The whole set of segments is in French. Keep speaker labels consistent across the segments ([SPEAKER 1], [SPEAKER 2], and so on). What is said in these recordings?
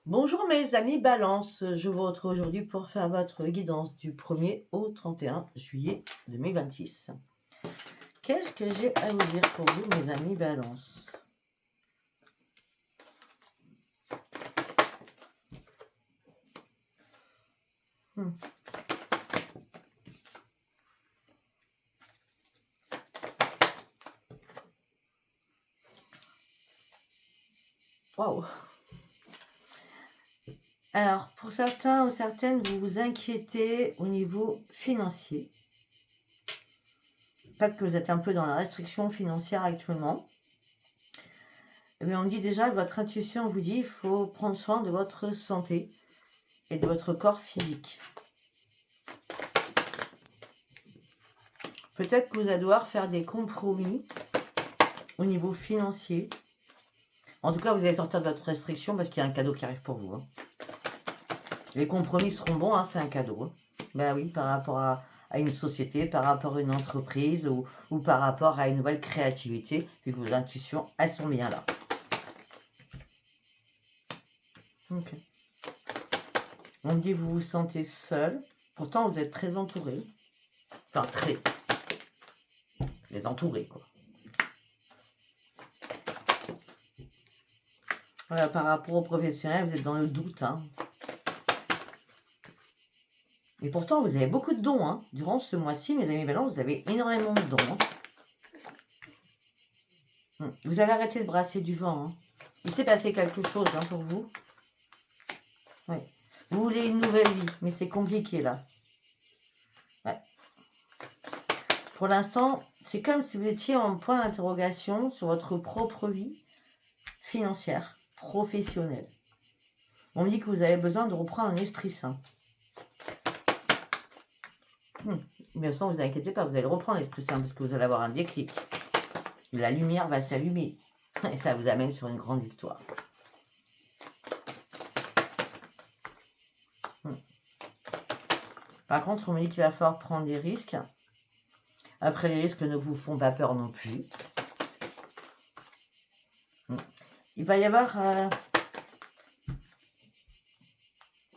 [SPEAKER 1] Bonjour mes amis Balance, je vous retrouve aujourd'hui pour faire votre guidance du 1er au 31 juillet 2026. Qu'est-ce que j'ai à vous dire pour vous mes amis Balance? Hmm. Waouh! Alors, pour certains ou certaines, vous vous inquiétez au niveau financier. Peut-être que vous êtes un peu dans la restriction financière actuellement. Mais on me dit déjà que votre intuition vous dit qu'il faut prendre soin de votre santé et de votre corps physique. Peut-être que vous allez devoir faire des compromis au niveau financier. En tout cas, vous allez sortir de votre restriction parce qu'il y a un cadeau qui arrive pour vous. Hein. Les compromis seront bons, hein, c'est un cadeau. Hein. Ben oui, par rapport à une société, par rapport à une entreprise ou par rapport à une nouvelle créativité, vu que vos intuitions, elles sont bien là. Ok. On me dit que vous vous sentez seul. Pourtant, vous êtes très entouré. Enfin, très. Vous êtes entouré, quoi. Voilà, par rapport aux professionnels, vous êtes dans le doute. Hein. Et pourtant, vous avez beaucoup de dons. Hein. Durant ce mois-ci, mes amis Balance, vous avez énormément de dons. Hein. Vous allez arrêter de brasser du vent. Hein. Il s'est passé quelque chose hein, pour vous. Oui. Vous voulez une nouvelle vie, mais c'est compliqué là. Ouais. Pour l'instant, c'est comme si vous étiez en point d'interrogation sur votre propre vie financière, professionnelle. On me dit que vous avez besoin de reprendre un esprit sain. Mais sans vous inquiétez pas, vous allez reprendre l'esprit sain parce que vous allez avoir un déclic. La lumière va s'allumer et ça vous amène sur une grande victoire. Par contre, on me dit qu'il va falloir prendre des risques. Après, les risques ne vous font pas peur non plus. Il va y avoir...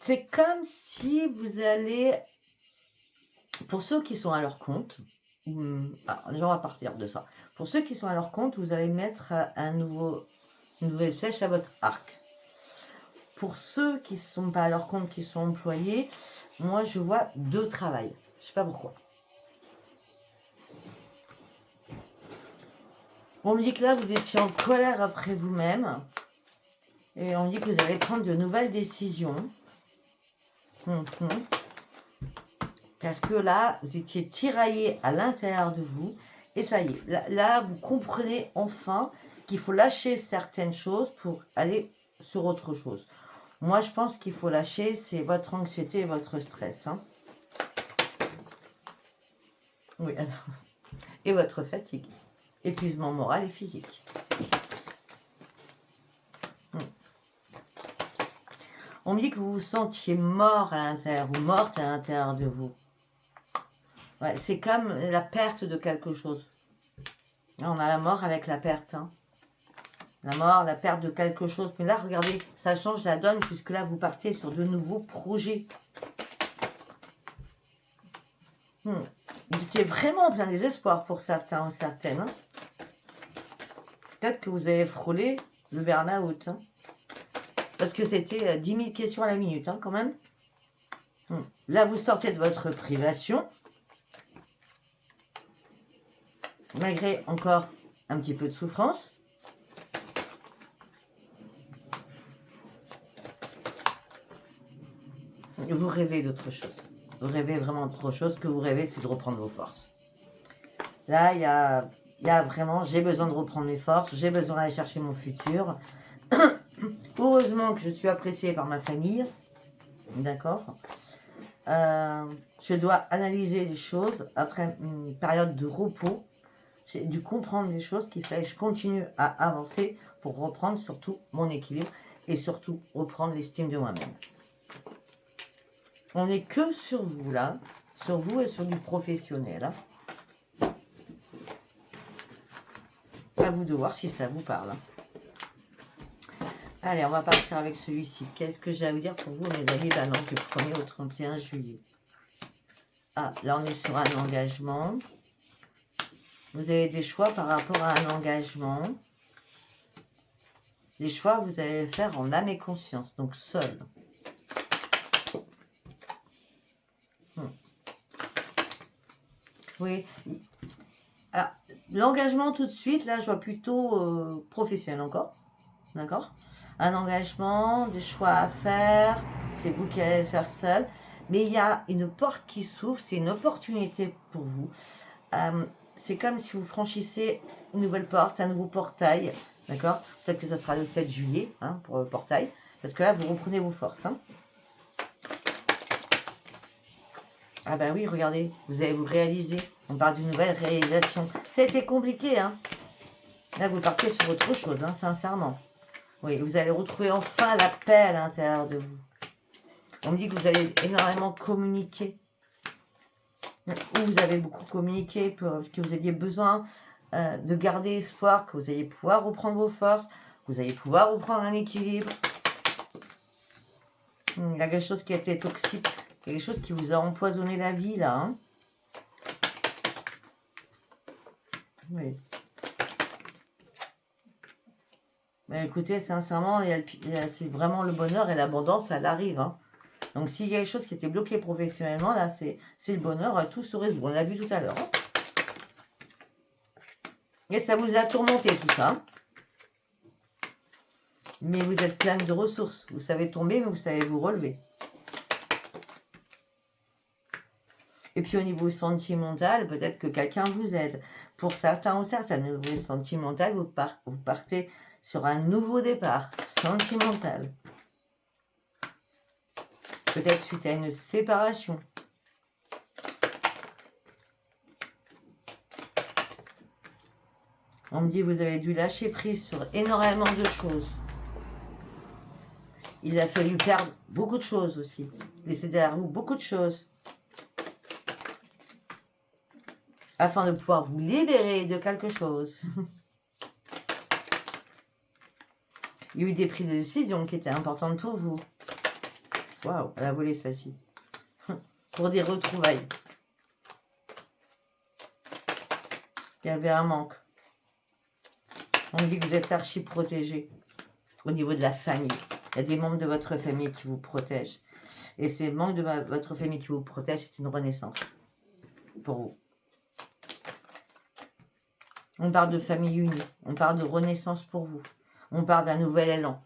[SPEAKER 1] c'est comme si vous allez... Pour ceux qui sont à leur compte... Alors, déjà, on va partir de ça. Pour ceux qui sont à leur compte, vous allez mettre une nouvelle flèche à votre arc. Pour ceux qui ne sont pas à leur compte, qui sont employés, moi, je vois 2 travails. Je ne sais pas pourquoi. On me dit que là, vous étiez en colère après vous-même. Et on me dit que vous allez prendre de nouvelles décisions. Parce que là, vous étiez tiraillé à l'intérieur de vous. Et ça y est, là, vous comprenez enfin qu'il faut lâcher certaines choses pour aller sur autre chose. Moi, je pense qu'il faut lâcher, c'est votre anxiété et votre stress. Hein. Oui, alors. Et votre fatigue. Épuisement moral et physique. On me dit que vous vous sentiez mort à l'intérieur, ou morte à l'intérieur de vous. Ouais, c'est comme la perte de quelque chose. Là, on a la mort avec la perte. Hein. La mort, la perte de quelque chose. Mais là, regardez, ça change la donne puisque là, vous partez sur de nouveaux projets. Vous étiez vraiment en plein désespoir pour certains ou certaines. Hein. Peut-être que vous avez frôlé le burn-out. Hein. Parce que c'était 10 000 questions à la minute, hein, quand même. Là, vous sortez de votre privation. Malgré encore un petit peu de souffrance. Vous rêvez d'autre chose. Vous rêvez vraiment d'autre chose. Ce que vous rêvez, c'est de reprendre vos forces. Là, il y a vraiment, j'ai besoin de reprendre mes forces. J'ai besoin d'aller chercher mon futur. Heureusement que je suis appréciée par ma famille. D'accord. Je dois analyser les choses après une période de repos. J'ai dû comprendre les choses qu'il fallait que je continue à avancer pour reprendre surtout mon équilibre et surtout reprendre l'estime de moi-même. On n'est que sur vous là, sur vous et sur du professionnel. Hein. À vous de voir si ça vous parle. Allez, on va partir avec celui-ci. Qu'est-ce que j'ai à vous dire pour vous, mes amis Balance, du 1er au 31 juillet? Ah, là, on est sur un engagement. Vous avez des choix par rapport à un engagement. Les choix, vous allez les faire en âme et conscience, donc seul. Oui. Alors, l'engagement tout de suite, là, je vois plutôt professionnel encore. D'accord? Un engagement, des choix à faire, c'est vous qui allez le faire seul. Mais il y a une porte qui s'ouvre, c'est une opportunité pour vous. C'est comme si vous franchissez une nouvelle porte, un nouveau portail. D'accord? Peut-être que ça sera le 7 juillet hein, pour le portail. Parce que là, vous reprenez vos forces. Hein. Ah ben oui, regardez, vous allez vous réaliser. On parle d'une nouvelle réalisation. C'était compliqué, hein. Là, vous partez sur autre chose, hein, sincèrement. Oui, vous allez retrouver enfin la paix à l'intérieur de vous. On me dit que vous allez énormément communiquer. Ou vous avez beaucoup communiqué parce que vous aviez besoin de garder espoir, que vous allez pouvoir reprendre vos forces, que vous allez pouvoir reprendre un équilibre. Il y a quelque chose qui a été toxique, quelque chose qui vous a empoisonné la vie, là. Hein. Oui. Mais écoutez, sincèrement, c'est vraiment le bonheur et l'abondance, elle arrive. Hein. Donc, s'il y a quelque chose qui était bloqué professionnellement, là, c'est le bonheur, tout se résout. On l'a vu tout à l'heure. Hein. Et ça vous a tourmenté, tout ça. Hein. Mais vous êtes plein de ressources. Vous savez tomber, mais vous savez vous relever. Et puis, au niveau sentimental, peut-être que quelqu'un vous aide. Pour certains ou certaines, au niveau sentimental, vous partez sur un nouveau départ sentimental. Peut-être suite à une séparation. On me dit que vous avez dû lâcher prise sur énormément de choses. Il a fallu perdre beaucoup de choses aussi. Laisser derrière vous beaucoup de choses. Afin de pouvoir vous libérer de quelque chose. Il y a eu des prises de décision qui étaient importantes pour vous. Waouh, elle a volé celle-ci. Pour des retrouvailles. Il y avait un manque. On dit que vous êtes archi protégé au niveau de la famille. Il y a des membres de votre famille qui vous protègent. Et ces membres de votre famille qui vous protègent, c'est une renaissance pour vous. On parle de famille unie. On parle de renaissance pour vous. On parle d'un nouvel élan.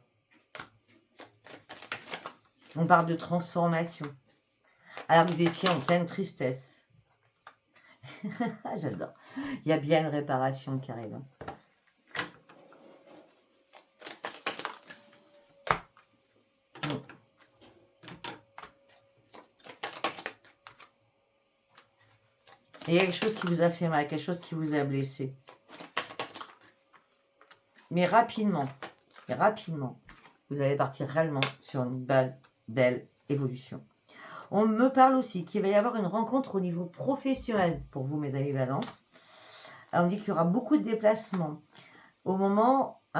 [SPEAKER 1] On parle de transformation. Alors vous étiez en pleine tristesse. J'adore. Il y a bien une réparation qui arrive. Il y a quelque chose qui vous a fait mal, quelque chose qui vous a blessé. Mais rapidement, vous allez partir réellement sur une belle évolution. On me parle aussi qu'il va y avoir une rencontre au niveau professionnel pour vous, mes amis Balance. Alors, on dit qu'il y aura beaucoup de déplacements. À un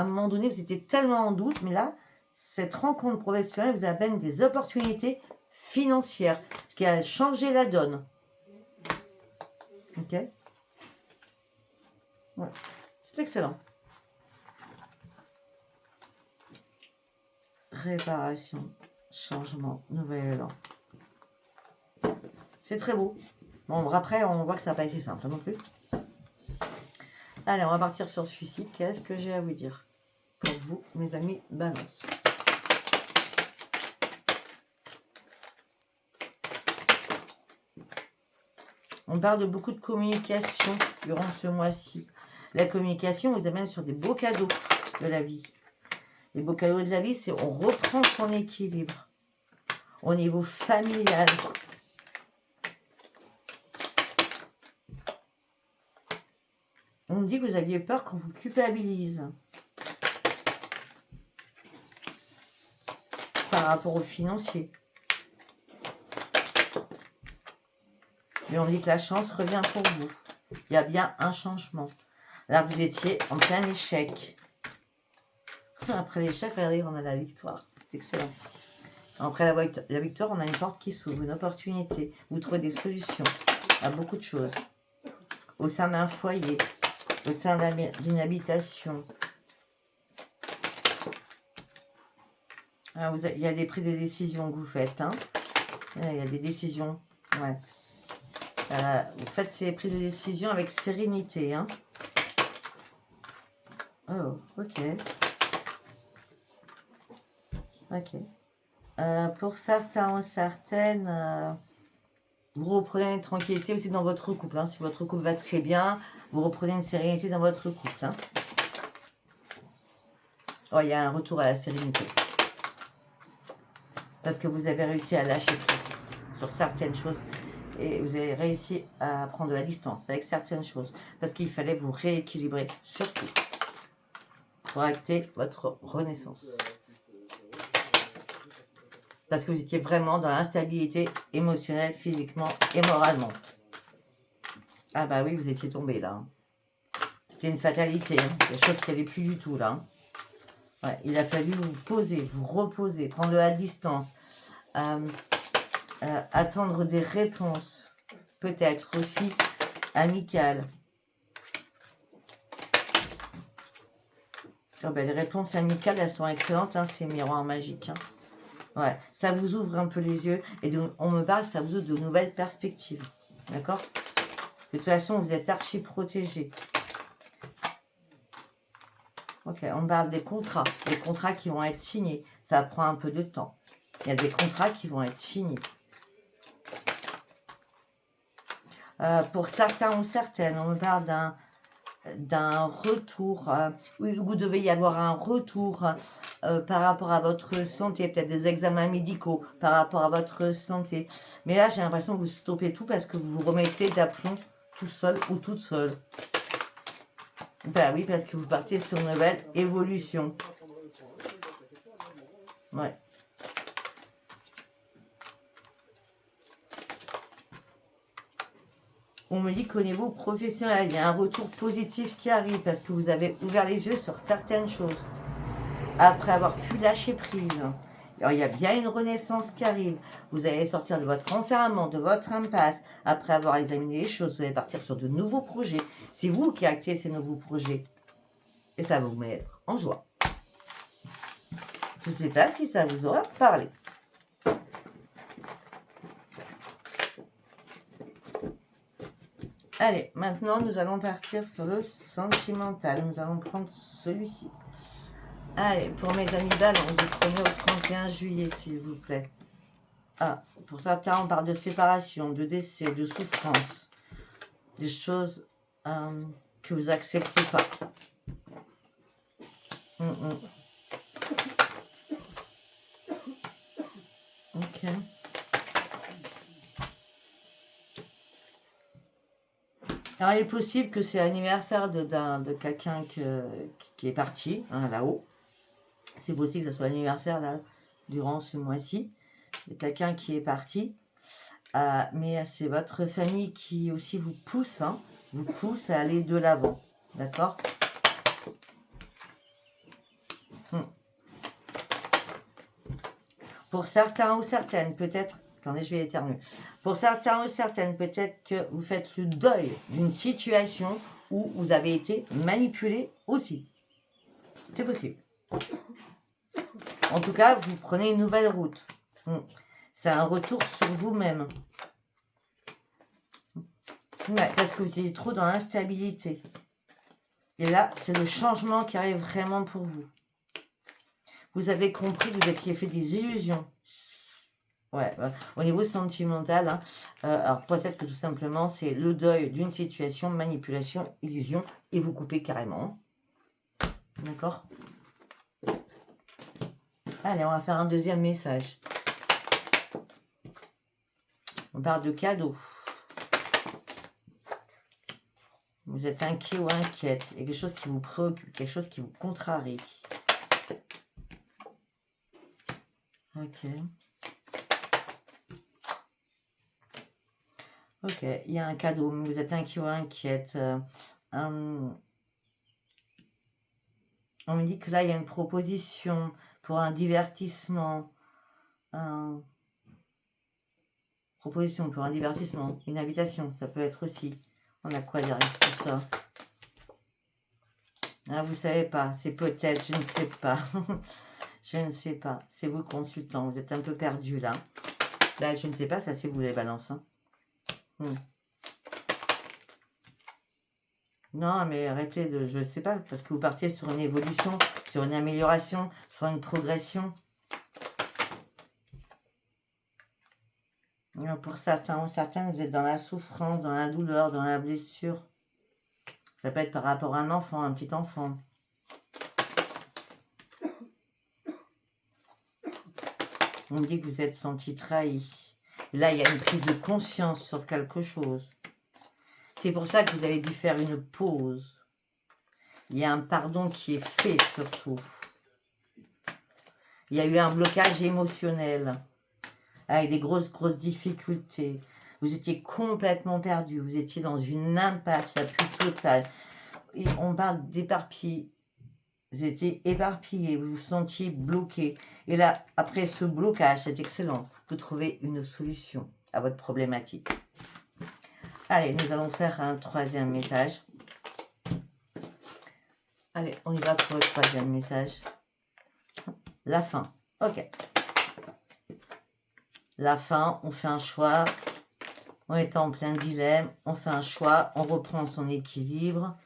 [SPEAKER 1] moment donné, vous étiez tellement en doute, mais là, cette rencontre professionnelle vous amène des opportunités financières, ce qui a changé la donne. Ok? Ouais. C'est excellent. Réparation, changement, nouvel élan. C'est très beau. Bon, après, on voit que ça n'a pas été simple non plus. Allez, on va partir sur celui-ci. Qu'est-ce que j'ai à vous dire pour vous, mes amis Balance? On parle de beaucoup de communication durant ce mois-ci. La communication vous amène sur des beaux cadeaux de la vie. Les beaux cadeaux de la vie, c'est on reprend son équilibre au niveau familial. On me dit que vous aviez peur qu'on vous culpabilise par rapport aux financiers. Mais on dit que la chance revient pour vous. Il y a bien un changement. Là, vous étiez en plein échec. Après l'échec, regardez, on a la victoire. C'est excellent. Après la victoire, on a une porte qui s'ouvre, une opportunité. Vous trouvez des solutions à beaucoup de choses. Au sein d'un foyer, au sein d'une habitation. Ah, il y a des prises de décision que vous faites. Hein. Il y a des décisions. Ouais. Vous faites ces prises de décision avec sérénité. Hein. Oh, ok. Ok. Pour certains ou certaines, vous reprenez une tranquillité aussi dans votre couple. Hein. Si votre couple va très bien, vous reprenez une sérénité dans votre couple. Hein. Oh, il y a un retour à la sérénité. Parce que vous avez réussi à lâcher prise sur certaines choses. Et vous avez réussi à prendre de la distance avec certaines choses. Parce qu'il fallait vous rééquilibrer, surtout, pour acter votre renaissance. Parce que vous étiez vraiment dans l'instabilité émotionnelle, physiquement et moralement. Ah bah oui, vous étiez tombé là. C'était une fatalité, hein. Des choses qui n'allaient plus du tout là. Ouais, il a fallu vous poser, vous reposer, prendre de la distance, attendre des réponses, peut-être aussi amicales. Oh ben, les réponses amicales, elles sont excellentes, hein, c'est miroir magique. Hein. Ouais, ça vous ouvre un peu les yeux et on me parle, ça vous ouvre de nouvelles perspectives. D'accord? De toute façon, vous êtes archi protégé. Ok, on parle des contrats qui vont être signés. Ça prend un peu de temps. Il y a des contrats qui vont être signés. Pour certains ou certaines, on me parle d'un retour, vous devez y avoir un retour par rapport à votre santé, peut-être des examens médicaux par rapport à votre santé. Mais là, j'ai l'impression que vous stoppez tout parce que vous vous remettez d'aplomb tout seul ou toute seule. Ben oui, parce que vous partez sur une nouvelle évolution. Ouais. On me dit qu'au niveau professionnel, il y a un retour positif qui arrive parce que vous avez ouvert les yeux sur certaines choses. Après avoir pu lâcher prise. Alors, il y a bien une renaissance qui arrive. Vous allez sortir de votre enfermement, de votre impasse. Après avoir examiné les choses, vous allez partir sur de nouveaux projets. C'est vous qui actez ces nouveaux projets. Et ça va vous mettre en joie. Je ne sais pas si ça vous aura parlé. Allez, maintenant nous allons partir sur le sentimental. Nous allons prendre celui-ci. Allez, pour mes amis balance du 1er au 31 juillet, s'il vous plaît. Ah, pour certains, on parle de séparation, de décès, de souffrance. Des choses que vous acceptez pas. Ok. Alors, il est possible que c'est l'anniversaire de quelqu'un qui est parti, hein, là-haut. C'est possible que ce soit l'anniversaire là, durant ce mois-ci, de quelqu'un qui est parti. Mais c'est votre famille qui aussi vous pousse à aller de l'avant. D'accord? Pour certains ou certaines, peut-être... Attendez, je vais éternuer. Pour certains ou certaines, peut-être que vous faites le deuil d'une situation où vous avez été manipulé aussi. C'est possible. En tout cas, vous prenez une nouvelle route. C'est un retour sur vous-même. Ouais, parce que vous étiez trop dans l'instabilité. Et là, c'est le changement qui arrive vraiment pour vous. Vous avez compris que vous aviez fait des illusions. Ouais, au niveau sentimental, hein, alors peut-être que tout simplement, c'est le deuil d'une situation, manipulation, illusion, et vous coupez carrément. D'accord? Allez, on va faire un deuxième message. On parle de cadeaux. Vous êtes inquiet ou inquiète. Il y a quelque chose qui vous préoccupe, quelque chose qui vous contrarie. Ok. Ok, il y a un cadeau, mais vous êtes inquiet ou inquiète. On me dit que là, il y a une proposition pour un divertissement. Proposition pour un divertissement. Une invitation, ça peut être aussi. On a quoi derrière tout ça? Ah, vous savez pas, c'est peut-être, je ne sais pas. Je ne sais pas. C'est vous consultant, vous êtes un peu perdu là. Là, je ne sais pas, ça c'est vous les balances. Hein. Non, mais arrêtez de... Je ne sais pas, parce que vous partiez sur une évolution, sur une amélioration, sur une progression. Pour certains ou certaines, vous êtes dans la souffrance, dans la douleur, dans la blessure. Ça peut être par rapport à un enfant, un petit enfant. On me dit que vous êtes senti trahi. Et là, il y a une prise de conscience sur quelque chose. C'est pour ça que vous avez dû faire une pause. Il y a un pardon qui est fait surtout. Il y a eu un blocage émotionnel avec des grosses difficultés. Vous étiez complètement perdu. Vous étiez dans une impasse la plus totale. Et on parle d'éparpillé. Vous étiez éparpillé, vous vous sentiez bloqué. Et là, après ce blocage, c'est excellent. Vous trouvez une solution à votre problématique. Allez, nous allons faire un troisième message. Allez, on y va pour le troisième message. La fin. Ok. La fin, on fait un choix. On est en plein dilemme. On fait un choix. On reprend son équilibre.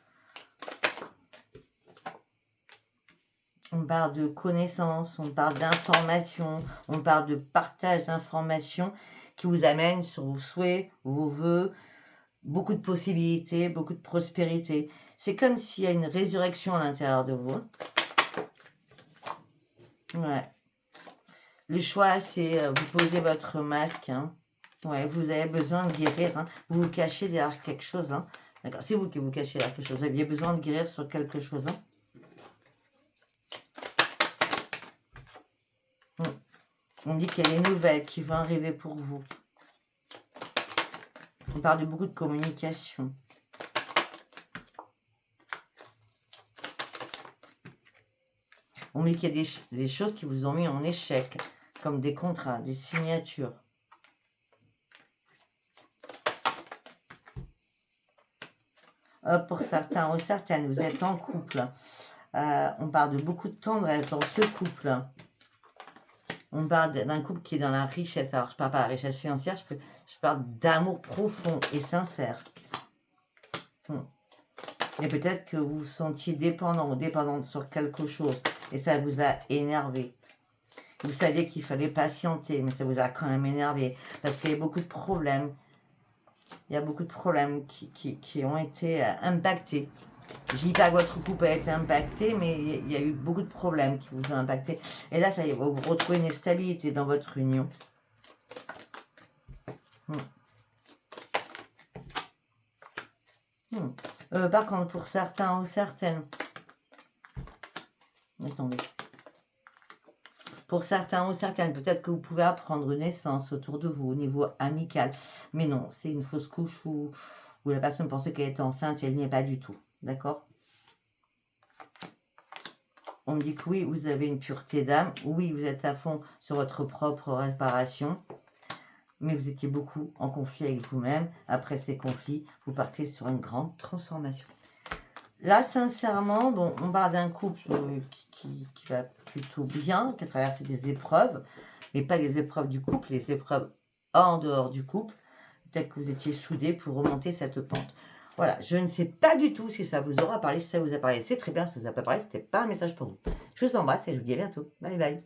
[SPEAKER 1] On parle de connaissances, on parle d'informations, on parle de partage d'informations qui vous amène sur vos souhaits, vos vœux, beaucoup de possibilités, beaucoup de prospérité. C'est comme s'il y a une résurrection à l'intérieur de vous. Ouais. Le choix, c'est vous posez votre masque. Hein. Ouais, vous avez besoin de guérir. Hein. Vous vous cachez derrière quelque chose. Hein. D'accord. C'est vous qui vous cachez derrière quelque chose. Vous aviez besoin de guérir sur quelque chose. Hein. On dit qu'il y a des nouvelles qui vont arriver pour vous. On parle de beaucoup de communication. On dit qu'il y a des choses qui vous ont mis en échec, comme des contrats, des signatures. Pour certains ou certaines, vous êtes en couple. On parle de beaucoup de tendresse dans ce couple. On parle d'un couple qui est dans la richesse. Alors, je ne parle pas de la richesse financière, je parle d'amour profond et sincère. Et peut-être que vous vous sentiez dépendant ou dépendante sur quelque chose. Et ça vous a énervé. Vous saviez qu'il fallait patienter, mais ça vous a quand même énervé. Parce qu'il y a beaucoup de problèmes. Il y a beaucoup de problèmes qui ont été impactés. Je ne dis pas que votre couple a été impacté, mais il y a eu beaucoup de problèmes qui vous ont impacté. Et là, ça y est, vous retrouvez une stabilité dans votre union. Par contre, pour certains ou certaines... Attendez. Pour certains ou certaines, peut-être que vous pouvez apprendre naissance autour de vous au niveau amical. Mais non, c'est une fausse couche où la personne pensait qu'elle était enceinte et elle n'y est pas du tout. D'accord? On me dit que oui, vous avez une pureté d'âme. Oui, vous êtes à fond sur votre propre réparation. Mais vous étiez beaucoup en conflit avec vous-même. Après ces conflits, vous partez sur une grande transformation. Là, sincèrement, bon, on parle d'un couple qui va plutôt bien, qui a traversé des épreuves. Mais pas les épreuves du couple, les épreuves en dehors du couple. Peut-être que vous étiez soudés pour remonter cette pente. Voilà, je ne sais pas du tout si ça vous aura parlé. Si ça vous a parlé, c'est très bien. Si ça vous a pas parlé, c'était pas un message pour vous. Je vous embrasse et je vous dis à bientôt. Bye bye.